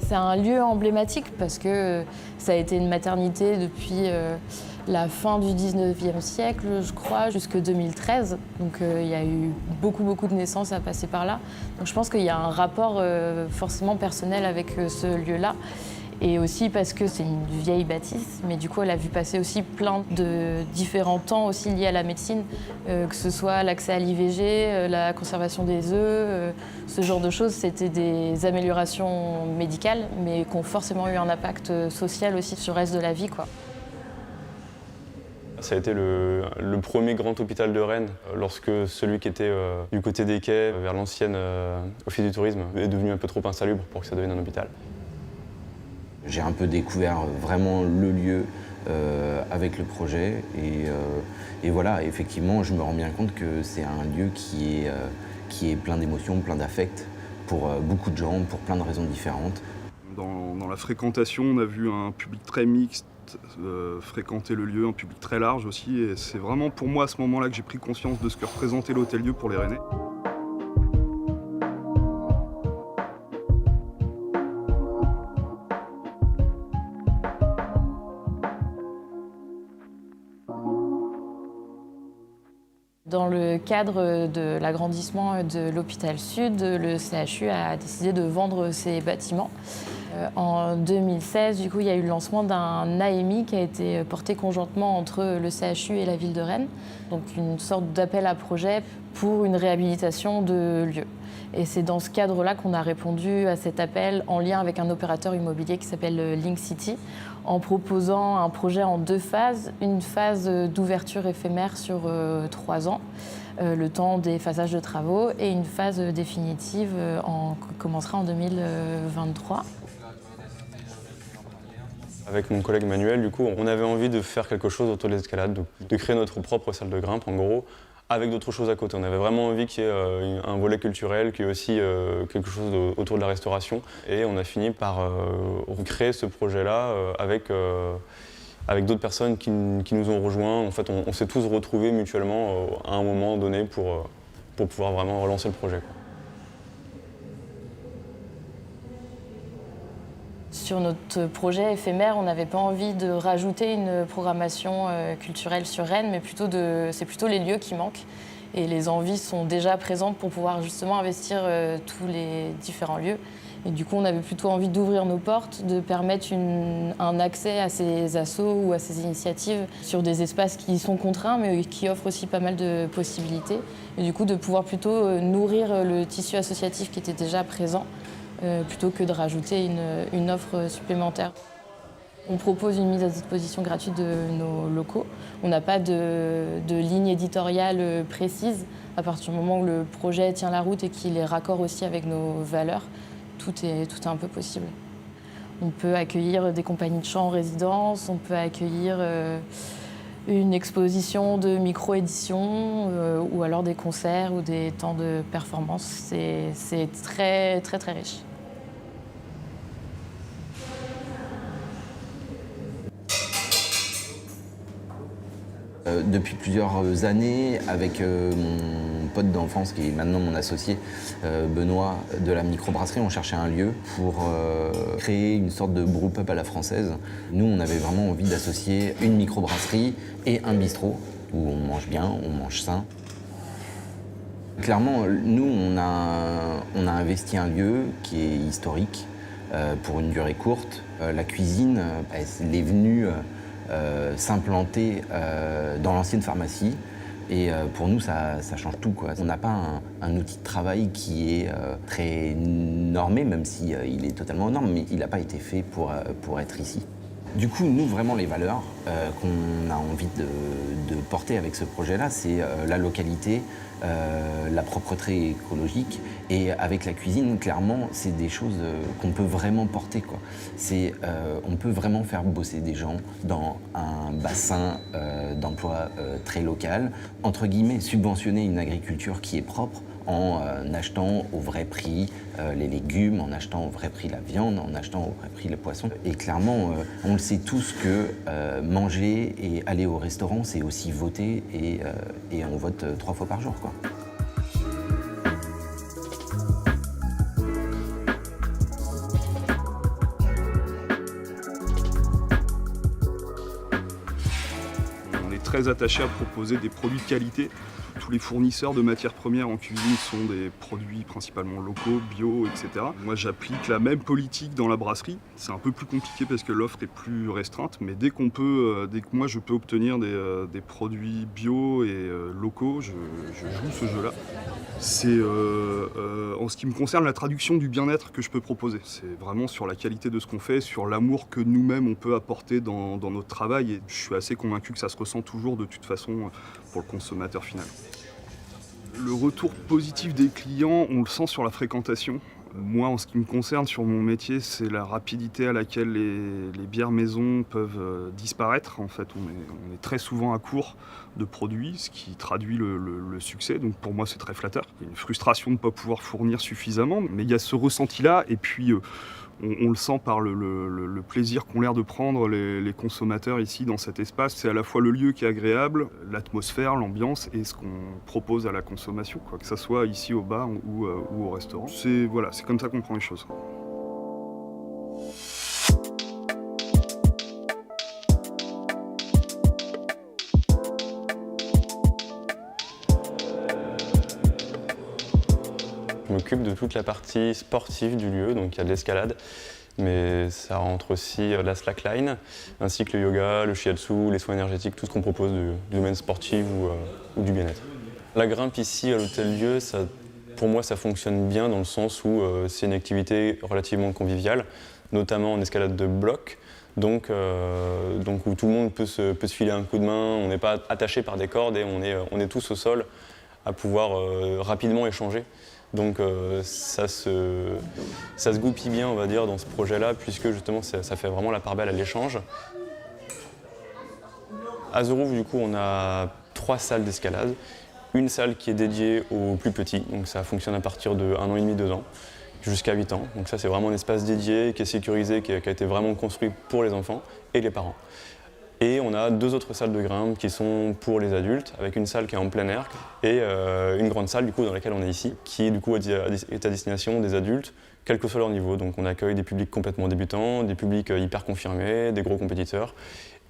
C'est un lieu emblématique parce que ça a été une maternité depuis la fin du 19e siècle, je crois, jusque 2013. Donc il y a eu beaucoup de naissances à passer par là. Donc je pense qu'il y a un rapport forcément personnel avec ce lieu-là. Et aussi parce que c'est une vieille bâtisse, mais du coup elle a vu passer aussi plein de différents temps aussi liés à la médecine, que ce soit l'accès à l'IVG, la conservation des œufs, ce genre de choses. C'était des améliorations médicales, mais qui ont forcément eu un impact social aussi sur le reste de la vie, quoi. Ça a été le premier grand hôpital de Rennes, lorsque celui qui était du côté des quais, vers l'ancienne office du tourisme, est devenu un peu trop insalubre pour que ça devienne un hôpital. J'ai un peu découvert vraiment le lieu avec le projet et voilà, effectivement, je me rends bien compte que c'est un lieu qui est plein d'émotions, plein d'affects pour beaucoup de gens, pour plein de raisons différentes. Dans la fréquentation, on a vu un public très mixte fréquenter le lieu, un public très large aussi, et c'est vraiment pour moi à ce moment-là que j'ai pris conscience de ce que représentait l'Hôtel-Dieu pour les Rennais. Dans le cadre de l'agrandissement de l'hôpital Sud, le CHU a décidé de vendre ses bâtiments. En 2016, du coup, il y a eu le lancement d'un AMI qui a été porté conjointement entre le CHU et la ville de Rennes. Donc une sorte d'appel à projet pour une réhabilitation de lieux. Et c'est dans ce cadre-là qu'on a répondu à cet appel en lien avec un opérateur immobilier qui s'appelle Link City, en proposant un projet en 2 phases. Une phase d'ouverture éphémère sur 3 ans, le temps des phasages de travaux, et une phase définitive qui commencera en 2023. Avec mon collègue Manuel, du coup, on avait envie de faire quelque chose autour de l'escalade, de créer notre propre salle de grimpe, en gros, avec d'autres choses à côté. On avait vraiment envie qu'il y ait un volet culturel, qu'il y ait aussi quelque chose autour de la restauration. Et on a fini par recréer ce projet-là avec d'autres personnes qui nous ont rejoints. En fait, on s'est tous retrouvés mutuellement à un moment donné pour pouvoir vraiment relancer le projet, quoi. Sur notre projet éphémère, on n'avait pas envie de rajouter une programmation culturelle sur Rennes, mais c'est plutôt les lieux qui manquent. Et les envies sont déjà présentes pour pouvoir justement investir tous les différents lieux. Et du coup, on avait plutôt envie d'ouvrir nos portes, de permettre un accès à ces assos ou à ces initiatives sur des espaces qui sont contraints, mais qui offrent aussi pas mal de possibilités. Et du coup, de pouvoir plutôt nourrir le tissu associatif qui était déjà présent, plutôt que de rajouter une offre supplémentaire. On propose une mise à disposition gratuite de nos locaux. On n'a pas de ligne éditoriale précise. À partir du moment où le projet tient la route et qu'il est raccord aussi avec nos valeurs, tout est un peu possible. On peut accueillir des compagnies de chant en résidence, on peut accueillir une exposition de micro-édition ou alors des concerts ou des temps de performance. C'est très riche. Depuis plusieurs années, avec mon pote d'enfance, qui est maintenant mon associé, Benoît, de la microbrasserie, on cherchait un lieu pour créer une sorte de brew-pub à la française. Nous, on avait vraiment envie d'associer une microbrasserie et un bistrot, où on mange bien, on mange sain. Clairement, nous, on a investi un lieu qui est historique, pour une durée courte. La cuisine, elle est venue s'implanter dans l'ancienne pharmacie. Et pour nous, ça change tout, quoi. On n'a pas un outil de travail qui est très normé, même si il est totalement norme, mais il n'a pas été fait pour être ici. Du coup, nous, vraiment, les valeurs qu'on a envie de porter avec ce projet-là, c'est la localité, la propreté écologique. Et avec la cuisine, clairement, c'est des choses qu'on peut vraiment porter, quoi. On peut vraiment faire bosser des gens dans un bassin d'emploi très local. Entre guillemets, subventionner une agriculture qui est propre en achetant au vrai prix les légumes, en achetant au vrai prix la viande, en achetant au vrai prix le poisson. Et clairement, on le sait tous que manger et aller au restaurant, c'est aussi voter et on vote 3 fois par jour, quoi. très attaché à proposer des produits de qualité. Tous les fournisseurs de matières premières en cuisine sont des produits principalement locaux, bio, etc. Moi, j'applique la même politique dans la brasserie. C'est un peu plus compliqué parce que l'offre est plus restreinte, mais dès que moi je peux obtenir des produits bio et locaux, je joue ce jeu-là. C'est en ce qui me concerne la traduction du bien-être que je peux proposer. C'est vraiment sur la qualité de ce qu'on fait, sur l'amour que nous-mêmes on peut apporter dans notre travail. Et je suis assez convaincu que ça se ressent toujours de toute façon pour le consommateur final. Le retour positif des clients, on le sent sur la fréquentation. Moi, en ce qui me concerne, sur mon métier, c'est la rapidité à laquelle les bières maison peuvent disparaître. En fait, on est très souvent à court de produits, ce qui traduit le succès. Donc pour moi, c'est très flatteur. Il y a une frustration de ne pas pouvoir fournir suffisamment, mais il y a ce ressenti-là. Et puis, on le sent par le plaisir qu'ont l'air de prendre les consommateurs ici dans cet espace. C'est à la fois le lieu qui est agréable, l'atmosphère, l'ambiance et ce qu'on propose à la consommation, quoi, que ce soit ici au bar ou au restaurant. C'est comme ça qu'on prend les choses. Je m'occupe de toute la partie sportive du lieu, donc il y a de l'escalade, mais ça rentre aussi la slackline, ainsi que le yoga, le shiatsu, les soins énergétiques, tout ce qu'on propose du domaine sportif ou du bien-être. La grimpe ici à l'hôtel-lieu, pour moi ça fonctionne bien dans le sens où c'est une activité relativement conviviale, notamment en escalade de bloc, donc où tout le monde peut se filer un coup de main, on n'est pas attaché par des cordes et on est tous au sol à pouvoir rapidement échanger. Donc ça se goupille bien, on va dire, dans ce projet-là, puisque justement ça fait vraiment la part belle à l'échange. À The Roof, du coup, on a 3 salles d'escalade. Une salle qui est dédiée aux plus petits, donc ça fonctionne à partir de 1 an et demi, 2 ans, jusqu'à 8 ans. Donc ça, c'est vraiment un espace dédié, qui est sécurisé, qui a été vraiment construit pour les enfants et les parents. Et on a 2 autres salles de grimpe qui sont pour les adultes, avec une salle qui est en plein air et une grande salle du coup, dans laquelle on est ici, qui du coup, est à destination des adultes, quel que soit leur niveau. Donc on accueille des publics complètement débutants, des publics hyper confirmés, des gros compétiteurs.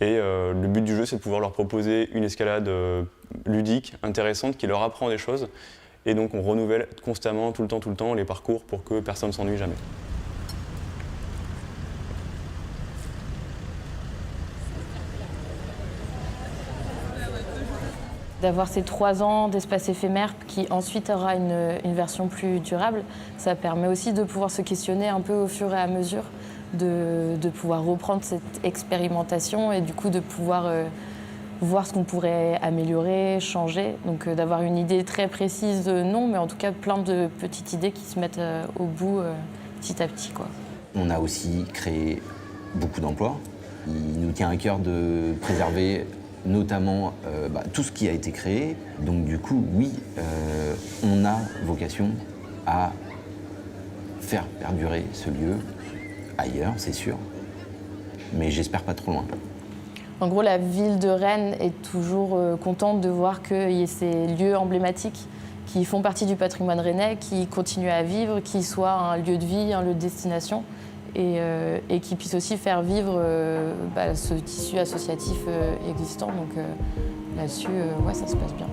Et le but du jeu, c'est de pouvoir leur proposer une escalade ludique, intéressante, qui leur apprend des choses. Et donc on renouvelle constamment, tout le temps, les parcours pour que personne ne s'ennuie jamais. D'avoir ces 3 ans d'espace éphémère qui ensuite aura une version plus durable, ça permet aussi de pouvoir se questionner un peu au fur et à mesure, de pouvoir reprendre cette expérimentation et du coup de pouvoir voir ce qu'on pourrait améliorer, changer. Donc d'avoir une idée très précise, non, mais en tout cas plein de petites idées qui se mettent au bout petit à petit, quoi. On a aussi créé beaucoup d'emplois. Il nous tient à cœur de préserver notamment tout ce qui a été créé. Donc du coup, oui, on a vocation à faire perdurer ce lieu ailleurs, c'est sûr, mais j'espère pas trop loin. En gros, la ville de Rennes est toujours contente de voir qu'il y ait ces lieux emblématiques qui font partie du patrimoine rennais, qui continuent à vivre, qui soient un lieu de vie, un lieu de destination, et qui puissent aussi faire vivre ce tissu associatif existant. Donc là-dessus, ouais, ça se passe bien.